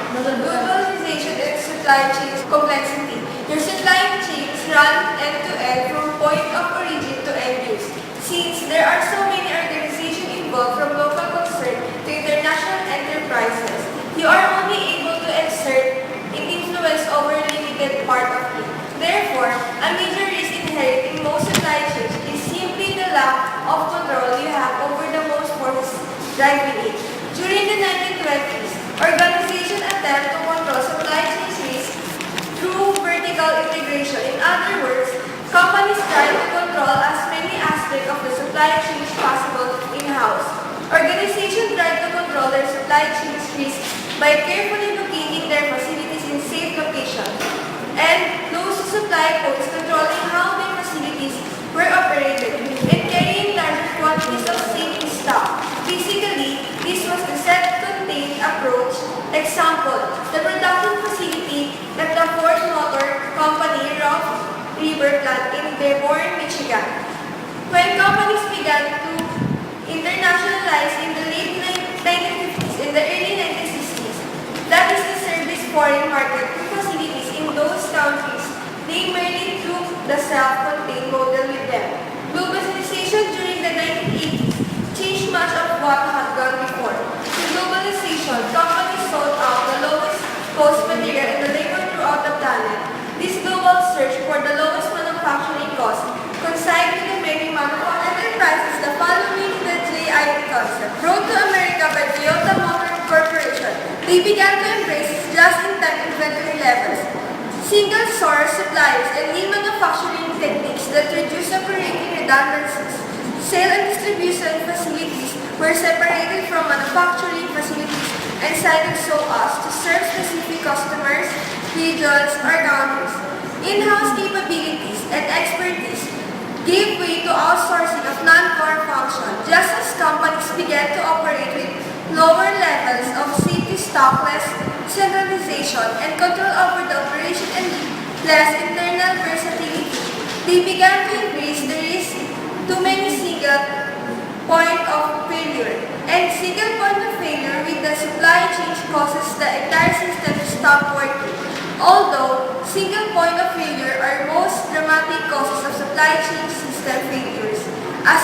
Globalization and supply chain complexity. Your supply chains run end-to-end from point of origin to end use. Since there are so many organizations involved from local concern to international enterprises, you are only able to exert influence over a limited part of it. Therefore, a major risk inherent in most supply chains is simply the lack of control you have over the most forces driving it. During the 1920s, organizations attempt to control supply chain risk through vertical integration. In other words, companies try to control as many aspects of the supply chain as possible in-house. Organizations try to control their supply chain risk by carefully locating their facilities in safe locations and close to supply points controlling how their facilities were operated and carrying larger quantities of safety stock. Basically, this was the self-contained approach. Example, the production facility at the Ford Motor Company Rock River plant in Dearborn, Michigan. When companies began to internationalize in the late 1950s and the early 1960s, that is to service foreign market to facilities in those countries, they merely took the self-contained model with them. Globalization during the 1980s changed much of what had gone before. With globalization, companies sought out the lowest cost material and the labor throughout the planet. This global search for the lowest manufacturing cost coincided with the many manufacturing enterprises the following the JIT concept. Brought to America by Toyota Motor Corporation, they began to embrace just-in-time inventory levels, single-source suppliers, and lean manufacturing techniques that reduce operating redundancies. Sale and distribution facilities were separated from manufacturing facilities and sited so as to serve specific customers, regions, or countries. In-house capabilities and expertise gave way to outsourcing of non-core functions, just as companies began to operate with lower levels of safety stock, less centralization, and control over the operation and less internal versatility. They began to embrace the risk to many single point of failure. And single point of failure with the supply chain causes the entire system to stop working. Although single point of failure are most dramatic causes of supply chain system failures. A